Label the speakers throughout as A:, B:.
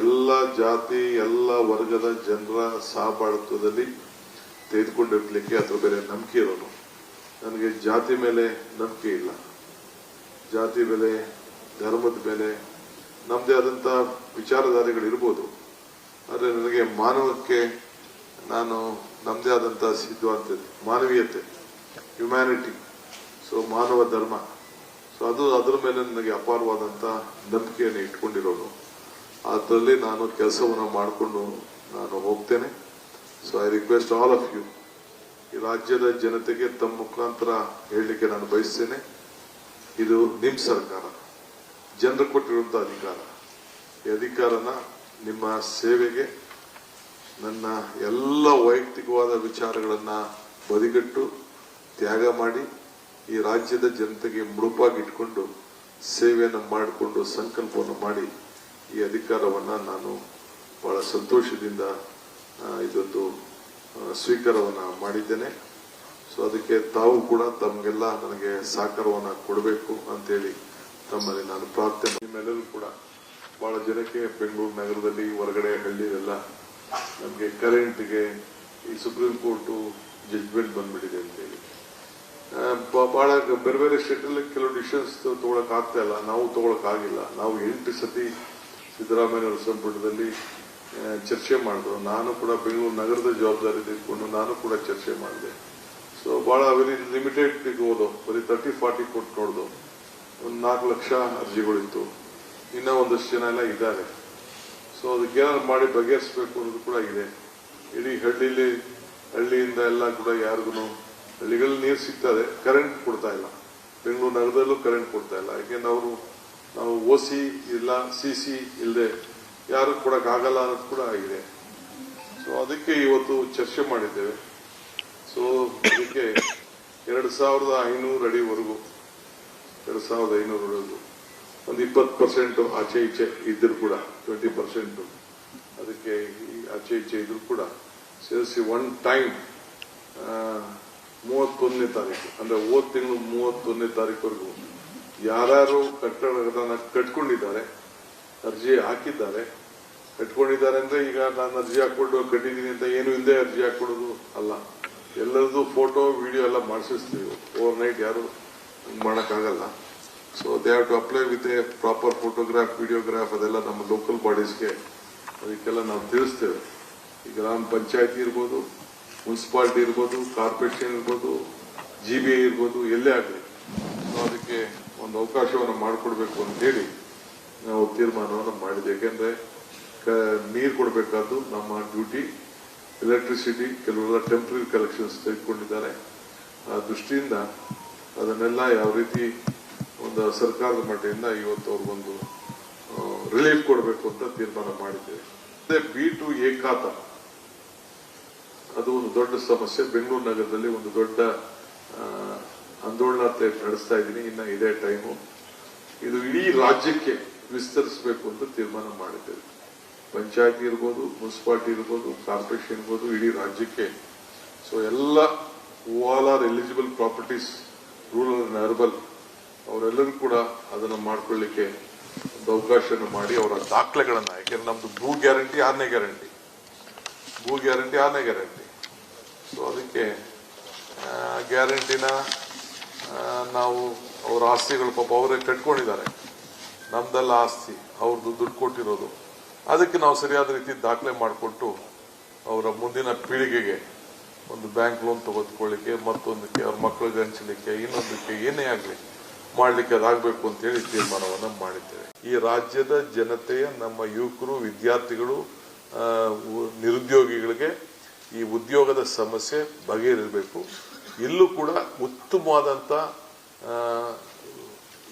A: ಎಲ್ಲ ಜಾತಿ ಎಲ್ಲ ವರ್ಗದ ಜನರ ಸಹಬಾಳ್ವದಲ್ಲಿ ತೆಗೆದುಕೊಂಡಿರ್ಲಿಕ್ಕೆ ಅದ್ರ ಮೇಲೆ ನಂಬಿಕೆ ಇರೋನು. ನನಗೆ ಜಾತಿ ಮೇಲೆ ನಂಬಿಕೆ ಇಲ್ಲ, ಜಾತಿ ಮೇಲೆ ಧರ್ಮದ ಮೇಲೆ ನಮ್ಮದೇ ಆದಂಥ ವಿಚಾರಧಾರೆಗಳಿರ್ಬೋದು. ಆದರೆ ನನಗೆ ಮಾನವಕ್ಕೆ ನಾನು ನಮ್ಮದೇ ಆದಂಥ ಸಿದ್ಧಾಂತ, ಮಾನವೀಯತೆ, ಹ್ಯುಮ್ಯಾನಿಟಿ, ಸೊ ಮಾನವ ಧರ್ಮ, ಸೊ ಅದರ ಮೇಲೆ ನನಗೆ ಅಪಾರವಾದಂಥ ನಂಬಿಕೆಯನ್ನು ಇಟ್ಕೊಂಡಿರೋನು. ಅದರಲ್ಲಿ ನಾನು ಕೆಲಸವನ್ನು ಮಾಡಿಕೊಂಡು ನಾನು ಹೋಗ್ತೇನೆ. So I request all of you, ಈ ರಾಜ್ಯದ ಜನತೆಗೆ ತಮ್ಮ ಮುಖಾಂತರ ಹೇಳಲಿಕ್ಕೆ ನಾನು ಬಯಸ್ತೇನೆ, ಇದು ನಿಮ್ಮ ಸರ್ಕಾರ, ಜನರು ಕೊಟ್ಟಿರುವಂಥ ಅಧಿಕಾರ. ಈ ಅಧಿಕಾರನ ನಿಮ್ಮ ಸೇವೆಗೆ, ನನ್ನ ಎಲ್ಲ ವೈಯಕ್ತಿಕವಾದ ವಿಚಾರಗಳನ್ನು ಬದಿಗಟ್ಟು ತ್ಯಾಗ ಮಾಡಿ ಈ ರಾಜ್ಯದ ಜನತೆಗೆ ಮುಡುಪಾಗಿಟ್ಕೊಂಡು ಸೇವೆಯನ್ನು ಮಾಡಿಕೊಂಡು ಸಂಕಲ್ಪವನ್ನು ಮಾಡಿ ಈ ಅಧಿಕಾರವನ್ನು ನಾನು ಬಹಳ ಸಂತೋಷದಿಂದ ಇದೊಂದು ಸ್ವೀಕಾರವನ್ನು ಮಾಡಿದ್ದೇನೆ. ಸೊ ಅದಕ್ಕೆ ತಾವು ಕೂಡ ತಮಗೆಲ್ಲ ನನಗೆ ಸಹಕಾರವನ್ನು ಕೊಡಬೇಕು ಅಂತೇಳಿ ತಮ್ಮಲ್ಲಿ ನಾನು ಪ್ರಾರ್ಥನೆ. ನಿಮ್ಮೆಲ್ಲರೂ ಕೂಡ ಬಹಳ ಜನಕ್ಕೆ ಬೆಂಗಳೂರು ನಗರದಲ್ಲಿ ಹೊರಗಡೆ ಹಳ್ಳಿಯೆಲ್ಲ ನಮಗೆ ಕರೆಂಟ್ಗೆ ಈ ಸುಪ್ರೀಂ ಕೋರ್ಟು ಜಡ್ಜ್ಮೆಂಟ್ ಬಂದ್ಬಿಟ್ಟಿದೆ ಅಂತೇಳಿ ಬಹಳ ಬೇರೆ ಬೇರೆ ಸ್ಟೇಟಲ್ಲಿ ಕೆಲವು ಡಿಸಿಷನ್ಸ್ ತಗೊಳಕ್ ಆಗ್ತಾ ಇಲ್ಲ, ನಾವು ತಗೊಳಕ್ ಆಗಿಲ್ಲ. ನಾವು 8 ಸತಿ ಸಿದ್ದರಾಮಯ್ಯ ಸಂಪುಟದಲ್ಲಿ ಚರ್ಚೆ ಮಾಡಿದ್ರು. ನಾನು ಕೂಡ ಬೆಂಗಳೂರು ನಗರದ ಜವಾಬ್ದಾರಿ ತೆಗೆದುಕೊಂಡು ನಾನು ಕೂಡ ಚರ್ಚೆ ಮಾಡಿದೆ. ಸೊ ಬಹಳ ವೆರಿ ಲಿಮಿಟೆಡ್ ಹೋದವು, ಬರೀ 30-40 ಕೊಟ್ಟು ನೋಡ್ದು. ಒಂದು 4 ಲಕ್ಷ ಅರ್ಜಿಗಳಿತ್ತು, ಇನ್ನೂ ಒಂದಷ್ಟು ಜನ ಎಲ್ಲ ಇದ್ದಾರೆ. ಸೊ ಅದಕ್ಕೆ ಏನಾದ್ರು ಮಾಡಿ ಬಗೆಹರಿಸಬೇಕು ಅನ್ನೋದು ಕೂಡ ಇದೆ. ಇಡೀ ಹಳ್ಳಿಯಿಂದ ಎಲ್ಲ ಕೂಡ ಯಾರಿಗೂ ಹಳ್ಳಿಗಳಲ್ಲಿ ನೀರು ಸಿಗ್ತದೆ, ಕರೆಂಟ್ ಕೊಡ್ತಾ ಇಲ್ಲ. ಬೆಂಗಳೂರು ನಗರದಲ್ಲೂ ಕರೆಂಟ್ ಕೊಡ್ತಾ ಇಲ್ಲ. ಯಾಕೆಂದ್ರೆ ನಾವು OC ಇಲ್ಲ, CC ಇಲ್ಲದೆ ಯಾರು ಕೊಡಕ್ಕಾಗಲ್ಲ ಅನ್ನೋದು ಕೂಡ ಆಗಿದೆ. ಸೊ ಅದಕ್ಕೆ ಇವತ್ತು ಚರ್ಚೆ ಮಾಡಿದ್ದೇವೆ. ಸೊ ಅದಕ್ಕೆ 2500 ಅಡಿವರೆಗೂ 2500 ಒಂದು 20% ಆಚೆ ಈಚೆ ಇದ್ರು ಕೂಡ 20% ಅದಕ್ಕೆ ಆಚೆ ಈಚೆ ಇದ್ರು ಕೂಡ ಸೇರಿಸಿ ಒನ್ ಟೈಮ್ 31ನೇ ತಾರೀಕು ಅಂದ್ರೆ ಹೋದ ತಿಂಗಳು 31ನೇ ತಾರೀಕುವರೆಗೂ ಯಾರ್ಯಾರು ಕಟ್ಟಡಗಳನ್ನ ಕಟ್ಕೊಂಡಿದ್ದಾರೆ, ಅರ್ಜಿ ಹಾಕಿದ್ದಾರೆ, ಕಟ್ಕೊಂಡಿದ್ದಾರೆ ಅಂದ್ರೆ ಈಗ ನಾನು ಅರ್ಜಿ ಹಾಕೊಂಡು ಕಟ್ಟಿದ್ದೀನಿ ಅಂತ ಏನು ಇಲ್ಲದೆ ಅರ್ಜಿ ಹಾಕೊಡೋದು ಅಲ್ಲ. ಎಲ್ಲರದು ಫೋಟೋ ವಿಡಿಯೋ ಎಲ್ಲ ಮಾಡಿಸ್ತೀವಿ. ಓವರ್ ನೈಟ್ ಯಾರು ಮಾಡಕ್ಕಾಗಲ್ಲ. So they have to apply with a proper photograph, videograph, ಅದೆಲ್ಲ ನಮ್ಮ ಲೋಕಲ್ ಬಾಡೀಸ್ಗೆ ಅದಕ್ಕೆಲ್ಲ ನಾವು ತಿಳಿಸ್ತೇವೆ. ಈ ಗ್ರಾಮ ಪಂಚಾಯತಿ ಇರ್ಬೋದು, ಮುನ್ಸಿಪಾಲಿಟಿ ಇರ್ಬೋದು, ಕಾರ್ಪೊರೇಷನ್ ಇರ್ಬೋದು, GBA ಇರ್ಬೋದು, ಎಲ್ಲೇ ಆಗಲಿ ಸೊ ಅದಕ್ಕೆ ಒಂದು ಅವಕಾಶವನ್ನು ಮಾಡಿಕೊಡ್ಬೇಕು ಅಂತ ಹೇಳಿ ನಾವು ತೀರ್ಮಾನವನ್ನು ಮಾಡಿದೆ. ಯಾಕೆಂದ್ರೆ ನೀರು ಕೊಡಬೇಕಾದ್ದು ನಮ್ಮ ಡ್ಯೂಟಿ. ಎಲೆಕ್ಟ್ರಿಸಿಟಿ ಕೆಲವೆಲ್ಲ ಟೆಂಪ್ರರಿ ಕಲೆಕ್ಷನ್ಸ್ ತೆಗೆದುಕೊಂಡಿದ್ದಾರೆ. ಆ ದೃಷ್ಟಿಯಿಂದ ಅದನ್ನೆಲ್ಲ ಯಾವ ರೀತಿ ಒಂದು ಸರ್ಕಾರದ ಮಟ್ಟದಿಂದ ಇವತ್ತು ಅವ್ರಿಗೊಂದು ರಿಲೀಫ್ ಕೊಡಬೇಕು ಅಂತ ತೀರ್ಮಾನ ಮಾಡಿದ್ದೇವೆ. B2 ಖಾತ ಅದು ಒಂದು ದೊಡ್ಡ ಸಮಸ್ಯೆ. ಬೆಂಗಳೂರು ನಗರದಲ್ಲಿ ಒಂದು ದೊಡ್ಡ ಆಂದೋಲನ ನಡೆಸ್ತಾ ಇದ್ದೀನಿ. ಇನ್ನ ಇದೇ ಟೈಮು ಇದು ಇಡೀ ರಾಜ್ಯಕ್ಕೆ ವಿಸ್ತರಿಸಬೇಕು ಅಂತ ತೀರ್ಮಾನ ಮಾಡಿದ್ದೇವೆ. ಪಂಚಾಯತಿ ಇರ್ಬೋದು, ಮುನ್ಸಿಪಾಲಿಟಿ ಇರ್ಬೋದು, ಕಾರ್ಪೊರೇಷನ್ ಇರ್ಬೋದು, ಇಡೀ ರಾಜ್ಯಕ್ಕೆ. ಸೊ ಎಲ್ಲ all are eligible properties, rural and urban, ಅವರೆಲ್ಲರೂ ಕೂಡ ಅದನ್ನು ಮಾಡ್ಕೊಳ್ಳಿಕ್ಕೆ ಒಂದು ಅವಕಾಶವನ್ನು ಮಾಡಿ ಅವರ ದಾಖಲೆಗಳನ್ನ, ಯಾಕೆಂದ್ರೆ ನಮ್ದು ಭೂ ಗ್ಯಾರಂಟಿ 6ನೇ ಗ್ಯಾರಂಟಿ, ಸೊ ಅದಕ್ಕೆ ಗ್ಯಾರಂಟಿನ ನಾವು ಅವರ ಆಸ್ತಿಗಳು ಪಾಪ ಅವರೇ ಕಟ್ಕೊಂಡಿದ್ದಾರೆ, ನಮ್ದೆಲ್ಲ ಆಸ್ತಿ, ಅವ್ರದ್ದು ದುಡ್ಡು ಕೊಟ್ಟಿರೋದು. ಅದಕ್ಕೆ ನಾವು ಸರಿಯಾದ ರೀತಿ ದಾಖಲೆ ಮಾಡಿಕೊಟ್ಟು ಅವರ ಮುಂದಿನ ಪೀಳಿಗೆಗೆ ಒಂದು ಬ್ಯಾಂಕ್ ಲೋನ್ ತೆಗೆದುಕೊಳ್ಳಿಕ್ಕೆ, ಮತ್ತೊಂದಕ್ಕೆ ಅವ್ರ ಮಕ್ಕಳಿಗೆ ಹಂಚಲಿಕ್ಕೆ, ಇನ್ನೊಂದಕ್ಕೆ ಏನೇ ಆಗಲಿ ಮಾಡಲಿಕ್ಕೆ ಅದಾಗಬೇಕು ಅಂತೇಳಿ ತೀರ್ಮಾನವನ್ನು ಮಾಡಿದ್ದೇವೆ. ಈ ರಾಜ್ಯದ ಜನತೆಯ, ನಮ್ಮ ಯುವಕರು, ವಿದ್ಯಾರ್ಥಿಗಳು, ನಿರುದ್ಯೋಗಿಗಳಿಗೆ ಈ ಉದ್ಯೋಗದ ಸಮಸ್ಯೆ ಬಗೆಹರಿಸಬೇಕು. ಇಲ್ಲೂ ಕೂಡ ಉತ್ತಮವಾದಂಥ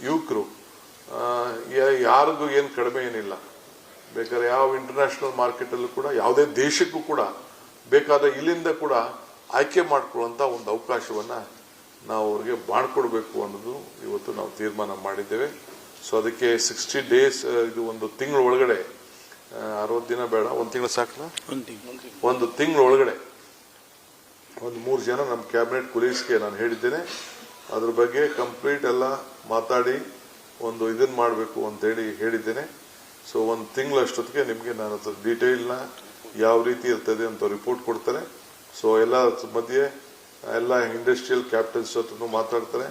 A: ಯುವಕರು, ಯಾರಿಗೂ ಏನು ಕಡಿಮೆ ಏನಿಲ್ಲ. ಬೇಕಾದ್ರೆ ಯಾವ ಇಂಟರ್ನ್ಯಾಷನಲ್ ಮಾರ್ಕೆಟಲ್ಲೂ ಕೂಡ ಯಾವುದೇ ದೇಶಕ್ಕೂ ಕೂಡ ಬೇಕಾದ ಇಲ್ಲಿಂದ ಕೂಡ ಆಯ್ಕೆ ಮಾಡಿಕೊಳ್ಳುವಂಥ ಒಂದು ಅವಕಾಶವನ್ನು ನಾವು ಅವ್ರಿಗೆ ಮಾಡಿಕೊಡ್ಬೇಕು ಅನ್ನೋದು ಇವತ್ತು ನಾವು ತೀರ್ಮಾನ ಮಾಡಿದ್ದೇವೆ. ಸೊ ಅದಕ್ಕೆ 60 days, ಇದು ಒಂದು ತಿಂಗಳ ಒಳಗಡೆ, 60 ದಿನ ಬೇಡ, ಒಂದು ತಿಂಗಳು ಸಾಕಲ್ಲ, ಒಂದು ತಿಂಗಳ ಒಳಗಡೆ ಒಂದು 3 ಜನ ನಮ್ಮ ಕ್ಯಾಬಿನೆಟ್ ಕೊಲೀಗ್ಸ್ಗೆ ನಾನು ಹೇಳಿದ್ದೇನೆ. ಅದ್ರ ಬಗ್ಗೆ ಕಂಪ್ಲೀಟ್ ಎಲ್ಲ ಮಾತಾಡಿ ಒಂದು ಇದನ್ನ ಮಾಡಬೇಕು ಅಂತೇಳಿ ಹೇಳಿದ್ದೇನೆ. ಸೊ ಒಂದು ತಿಂಗಳಷ್ಟೊತ್ತಿಗೆ ನಿಮಗೆ ನಾನು ಡೀಟೇಲ್ನ ಯಾವ ರೀತಿ ಇರ್ತದೆ ಅಂತ ರಿಪೋರ್ಟ್ ಕೊಡ್ತಾರೆ. ಸೊ ಎಲ್ಲ ಮಧ್ಯೆ ಎಲ್ಲ ಇಂಡಸ್ಟ್ರಿಯಲ್ ಕ್ಯಾಪಿಟಲ್ಸ್ ಹತ್ರ ಮಾತಾಡ್ತಾರೆ,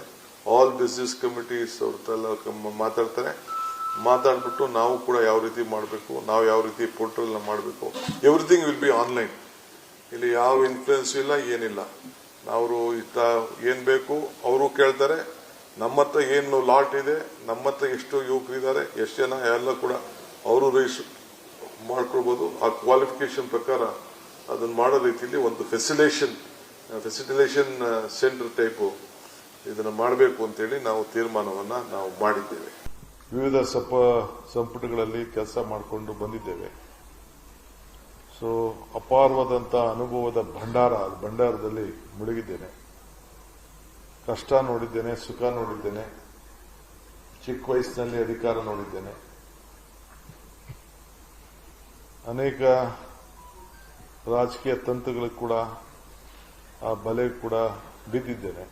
A: ಆಲ್ ಬಿಸ್ನೆಸ್ ಕಮಿಟೀಸ್ ಅವ್ರ ಮಾತಾಡ್ತಾರೆ. ಮಾತಾಡ್ಬಿಟ್ಟು ನಾವು ಕೂಡ ಯಾವ ರೀತಿ ಮಾಡಬೇಕು, ನಾವು ಯಾವ ರೀತಿ ಪೋರ್ಟಲ್ನ ಮಾಡಬೇಕು, ಎವ್ರಿಥಿಂಗ್ ವಿಲ್ ಬಿ ಆನ್ಲೈನ್. ಇಲ್ಲಿ ಯಾವ ಇನ್ಫ್ಲೂಯೆನ್ಸ್ ಇಲ್ಲ, ಏನಿಲ್ಲ. ಅವರು ಇಷ್ಟ ಏನ್ ಬೇಕು ಅವರು ಕೇಳ್ತಾರೆ. ನಮ್ಮ ಹತ್ರ ಏನು ಲಾಟ್ ಇದೆ, ನಮ್ಮ ಹತ್ರ ಎಷ್ಟು ಯುವಕರಿದ್ದಾರೆ, ಎಷ್ಟು ಜನ ಎಲ್ಲ ಕೂಡ ಅವರು ರಿಜಿಸ್ಟರ್ ಮಾಡ್ಕೊಳ್ಬಹುದು. ಆ ಕ್ವಾಲಿಫಿಕೇಶನ್ ಪ್ರಕಾರ ಅದನ್ನ ಮಾಡೋ ರೀತಿಯಲ್ಲಿ ಒಂದು ಫೆಸಿಲಿಟೇಷನ್ ಸೆಂಟರ್ ಟೈಪು ಇದನ್ನ ಮಾಡಬೇಕು ಅಂತೇಳಿ ನಾವು ತೀರ್ಮಾನವನ್ನ ನಾವು ಮಾಡಿದ್ದೇವೆ. ವಿವಿಧ ಸಂಪುಟಗಳಲ್ಲಿ ಕೆಲಸ ಮಾಡಿಕೊಂಡು ಬಂದಿದ್ದೇವೆ. ಸೊ ಅಪಾರವಾದಂತಹ ಅನುಭವದ ಭಂಡಾರದಲ್ಲಿ ಮುಳುಗಿದ್ದೇನೆ. ಕಷ್ಟ ನೋಡಿದ್ದೇನೆ, ಸುಖ ನೋಡಿದ್ದೇನೆ, ಚಿಕ್ಕ ವಯಸ್ಸಿನಲ್ಲಿ ಅಧಿಕಾರ ನೋಡಿದ್ದೇನೆ, ಅನೇಕ ರಾಜಕೀಯ ತಂತ್ರಗಳು ಕೂಡ ಆ ಬಲೆ ಕೂಡ ಬಿದ್ದಿದ್ದೇನೆ.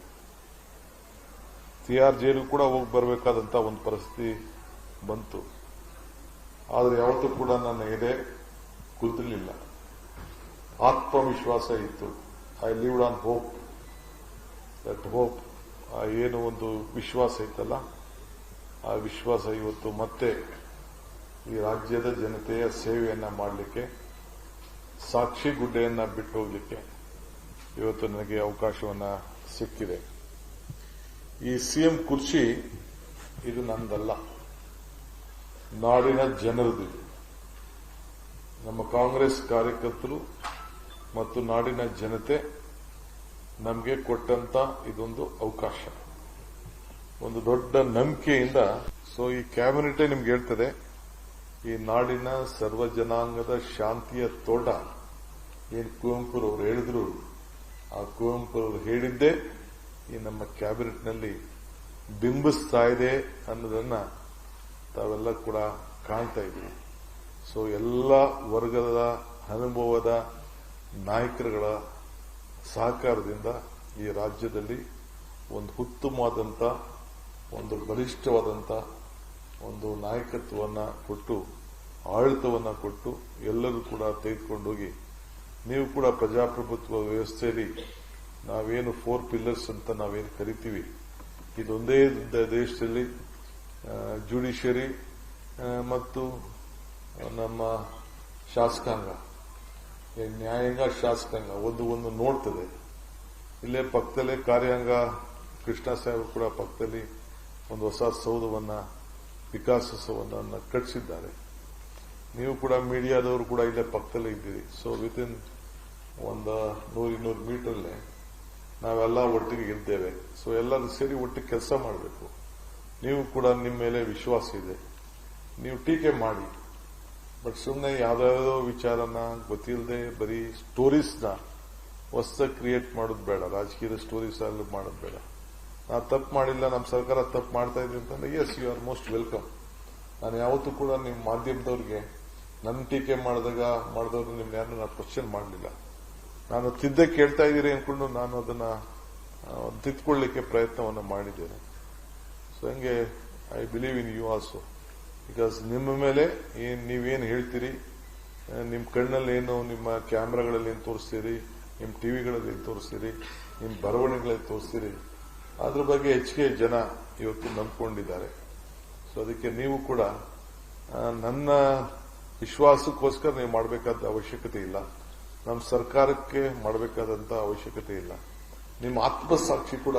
A: ತಿಹಾರ್ ಜೈಲು ಕೂಡ ಹೋಗಿ ಬರಬೇಕಾದಂತ ಒಂದು ಪರಿಸ್ಥಿತಿ ಬಂತು. ಆದರೆ ಯಾವತ್ತೂ ಕೂಡ ನನ್ನ ಎದೆ ಕುಳಿತಿರಲಿಲ್ಲ. ಆತ್ಮವಿಶ್ವಾಸ ಇತ್ತು. I lived on hope. That hope, ಏನು ಒಂದು ವಿಶ್ವಾಸ ಇತ್ತಲ್ಲ, ಆ ವಿಶ್ವಾಸ ಇವತ್ತು ಮತ್ತೆ ಈ ರಾಜ್ಯದ ಜನತೆಯ ಸೇವೆಯನ್ನ ಮಾಡಲಿಕ್ಕೆ, ಸಾಕ್ಷಿ ಗುಡ್ಡೆಯನ್ನ ಬಿಟ್ಟು ಹೋಗ್ಲಿಕ್ಕೆ ಇವತ್ತು ನನಗೆ ಅವಕಾಶವನ್ನ ಸಿಕ್ಕಿದೆ. ಈ ಸಿಎಂ ಕುರ್ಚಿ ಇದು ನಂದಲ್ಲ, ನಾಡಿನ ಜನರದು. ನಮ್ಮ ಕಾಂಗ್ರೆಸ್ ಕಾರ್ಯಕರ್ತರು ಮತ್ತು ನಾಡಿನ ಜನತೆ ನಮಗೆ ಕೊಟ್ಟಂತ ಇದೊಂದು ಅವಕಾಶ, ಒಂದು ದೊಡ್ಡ ನಂಬಿಕೆಯಿಂದ. ಸೊ ಈ ಕ್ಯಾಬಿನೆಟ್ ನಿಮ್ಗೆ ಹೇಳ್ತದೆ, ಈ ನಾಡಿನ ಸರ್ವ ಜನಾಂಗದ ಶಾಂತಿಯ ತೋಟ ಏನ್ ಕುವೆಂಪುರವರು ಹೇಳಿದ್ರು, ಆ ಕುವೆಂಪುರವರು ಹೇಳಿದ್ದೇ ಈ ನಮ್ಮ ಕ್ಯಾಬಿನೆಟ್ನಲ್ಲಿ ಬಿಂಬಿಸ್ತಾ ಇದೆ ಅನ್ನೋದನ್ನ ತಾವೆಲ್ಲ ಕೂಡ ಕಾಣ್ತಾ ಇದ್ದೀವಿ. ಸೊ ಎಲ್ಲ ವರ್ಗದ ಅನುಭವದ ನಾಯಕರುಗಳ ಸಹಕಾರದಿಂದ ಈ ರಾಜ್ಯದಲ್ಲಿ ಒಂದು ಉತ್ತಮವಾದಂಥ, ಒಂದು ಬಲಿಷ್ಠವಾದಂಥ ಒಂದು ನಾಯಕತ್ವವನ್ನು ಕೊಟ್ಟು, ಆಡಳಿತವನ್ನು ಕೊಟ್ಟು ಎಲ್ಲರೂ ಕೂಡ ತೆಗೆದುಕೊಂಡೋಗಿ, ನೀವು ಕೂಡ ಪ್ರಜಾಪ್ರಭುತ್ವ ವ್ಯವಸ್ಥೆಯಲ್ಲಿ ನಾವೇನು 4 ಪಿಲ್ಲರ್ಸ್ ಅಂತ ನಾವೇನು ಕರಿತೀವಿ, ಇದೊಂದೇ ದೇಶದಲ್ಲಿ ಜುಡಿಷಿಯರಿ ಮತ್ತು ನಮ್ಮ ಶಾಸಕಾಂಗ, ನ್ಯಾಯಾಂಗ, ಶಾಸಕಾಂಗ ಒಂದು ನೋಡ್ತದೆ. ಇಲ್ಲೇ ಪಕ್ಕದಲ್ಲೇ ಕಾರ್ಯಾಂಗ, ಕೃಷ್ಣ ಸಾಹೇಬರು ಕೂಡ ಪಕ್ಕದಲ್ಲಿ ಒಂದು ಹೊಸ ಸೌಧವನ್ನ, ವಿಕಾಸೋತ್ಸವವನ್ನು ಕಟ್ಟಿಸಿದ್ದಾರೆ. ನೀವು ಕೂಡ ಮೀಡಿಯಾದವರು ಕೂಡ ಇಲ್ಲೇ ಪಕ್ಕದಲ್ಲೇ ಇದ್ದೀರಿ. ಸೊ ವಿತಿನ್ ಒಂದು 100-200 ಮೀಟರ್ಲೆ ನಾವೆಲ್ಲ ಒಟ್ಟಿಗೆ ಇದ್ದೇವೆ. ಸೊ ಎಲ್ಲರೂ ಸೇರಿ ಒಟ್ಟಿಗೆ ಕೆಲಸ ಮಾಡಬೇಕು. ನೀವು ಕೂಡ ನಿಮ್ಮ ಮೇಲೆ ವಿಶ್ವಾಸ ಇದೆ, ನೀವು ಟೀಕೆ ಮಾಡಿ, ಬಟ್ ಸುಮ್ಮನೆ ಯಾವ್ದಾವುದೋ ವಿಚಾರನ ಗೊತ್ತಿಲ್ಲದೆ ಬರೀ ಸ್ಟೋರೀಸ್ನ ಹೊಸದಾಗಿ ಕ್ರಿಯೇಟ್ ಮಾಡೋದು ಬೇಡ. ರಾಜಕೀಯದ ಸ್ಟೋರೀಸ್ ಅಲ್ಲಿ ಮಾಡೋದು ಬೇಡ. ನಾವು ತಪ್ಪು ಮಾಡಿಲ್ಲ, ನಮ್ಮ ಸರ್ಕಾರ ತಪ್ಪು ಮಾಡ್ತಾ ಇದ್ವಿ ಅಂತಂದ್ರೆ yes, you are most welcome. ನಾನು ಯಾವತ್ತೂ ಕೂಡ ನಿಮ್ಮ ಮಾಧ್ಯಮದವ್ರಿಗೆ ನನ್ನ ಟೀಕೆ ಮಾಡಿದವ್ರು ನಿಮ್ಗೆ ಯಾರನ್ನ ನಾನು ಕ್ವಶನ್ ಮಾಡಲಿಲ್ಲ. ನಾನು ತಿದ್ದೆ ಕೇಳ್ತಾ ಇದ್ದೀರಿ ಅನ್ಕೊಂಡು ನಾನು ಅದನ್ನ ತಿದ್ಕೊಳ್ಳಿಕ್ಕೆ ಪ್ರಯತ್ನವನ್ನು ಮಾಡಿದ್ದೇನೆ. ಸೊ ಹಂಗೆ I believe in you also, because ನಿಮ್ಮ ಮೇಲೆ ನೀವೇನು ಹೇಳ್ತೀರಿ, ನಿಮ್ಮ ಕಣ್ಣಲ್ಲಿ ಏನು, ನಿಮ್ಮ ಕ್ಯಾಮ್ರಾಗಳಲ್ಲಿ ಏನು ತೋರಿಸ್ತೀರಿ, ನಿಮ್ಮ ಟಿವಿಗಳಲ್ಲಿ ಏನು ತೋರಿಸ್ತೀರಿ, ನಿಮ್ಮ ಬರವಣಿಗೆಗಳಲ್ಲಿ ತೋರಿಸ್ತೀರಿ, ಅದ್ರ ಬಗ್ಗೆ ಹೆಚ್ಚಿಗೆ ಜನ ಇವತ್ತು ನಂಬ್ಕೊಂಡಿದ್ದಾರೆ. ಸೊ ಅದಕ್ಕೆ ನೀವು ಕೂಡ ನನ್ನ ವಿಶ್ವಾಸಕ್ಕೋಸ್ಕರ ನೀವು ಮಾಡಬೇಕಾದ ಅವಶ್ಯಕತೆ ಇಲ್ಲ, ನಮ್ಮ ಸರ್ಕಾರಕ್ಕೆ ಮಾಡಬೇಕಾದಂತ ಅವಶ್ಯಕತೆ ಇಲ್ಲ. ನಿಮ್ಮ ಆತ್ಮಸಾಕ್ಷಿ ಕೂಡ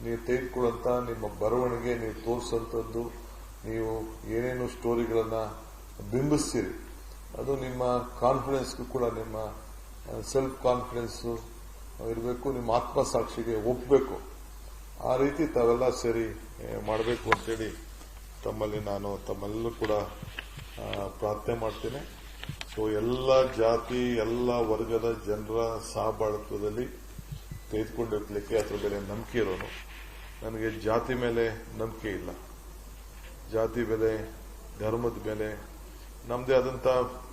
A: ನೀವು ತೆಗೆದುಕೊಳ್ಳುವಂತ ನಿಮ್ಮ ಬರವಣಿಗೆ, ನೀವು ತೋರಿಸುವಂತದ್ದು, ನೀವು ಏನೇನು ಸ್ಟೋರಿಗಳನ್ನ ಬಿಂಬಿಸ್ತೀರಿ, ಅದು ನಿಮ್ಮ ಕಾನ್ಫಿಡೆನ್ಸ್ಗೂ ಕೂಡ, ನಿಮ್ಮ ಸೆಲ್ಫ್ ಕಾನ್ಫಿಡೆನ್ಸ್ ಇರಬೇಕು, ನಿಮ್ಮ ಆತ್ಮಸಾಕ್ಷಿಗೆ ಒಪ್ಪಬೇಕು. ಆ ರೀತಿ ತಾವೆಲ್ಲ ಸೇರಿ ಮಾಡಬೇಕು ಅಂತೇಳಿ ತಮ್ಮೆಲ್ಲರೂ ಕೂಡ ಪ್ರಾರ್ಥನೆ ಮಾಡ್ತೇನೆ. ಸೊ ಎಲ್ಲ ಜಾತಿ, ಎಲ್ಲ ವರ್ಗದ ಜನರ ಸಹಬಾಳ್ವದಲ್ಲಿ ತೆಗೆದುಕೊಂಡಿರ್ಲಿಕ್ಕೆ ಅದ್ರ ಮೇಲೆ ನಂಬಿಕೆ ಇರೋನು. ನನಗೆ ಜಾತಿ ಮೇಲೆ ನಂಬಿಕೆ ಇಲ್ಲ. ಜಾತಿ ಮೇಲೆ, ಧರ್ಮದ ಮೇಲೆ ನಮ್ಮದೇ ಆದಂಥ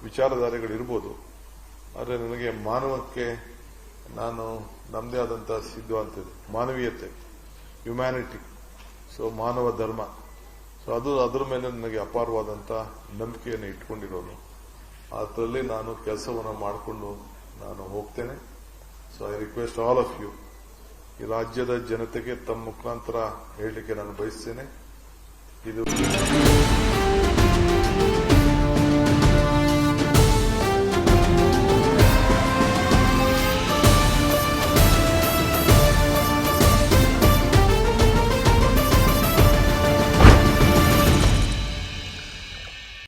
A: ವಿಚಾರಧಾರೆಗಳಿರ್ಬೋದು, ಆದರೆ ನನಗೆ ಮಾನವಕ್ಕೆ ನಾನು ನಮ್ಮದೇ ಆದಂಥ ಸಿದ್ಧಾಂತ ಇದೆ, ಮಾನವೀಯತೆ, ಹ್ಯುಮ್ಯಾನಿಟಿ. ಸೊ ಮಾನವ ಧರ್ಮ, ಸೊ ಅದ್ರ ಮೇಲೆ ನನಗೆ ಅಪಾರವಾದಂತ ನಂಬಿಕೆಯನ್ನು ಇಟ್ಕೊಂಡಿರೋದು. ಅದರಲ್ಲಿ ನಾನು ಕೆಲಸವನ್ನು ಮಾಡಿಕೊಂಡು ನಾನು ಹೋಗ್ತೇನೆ. So I request all of you, ಈ ರಾಜ್ಯದ ಜನತೆಗೆ ತಮ್ಮ ಮುಖಾಂತರ ಹೇಳಲಿಕ್ಕೆ ನಾನು ಬಯಸ್ತೇನೆ, ಇದು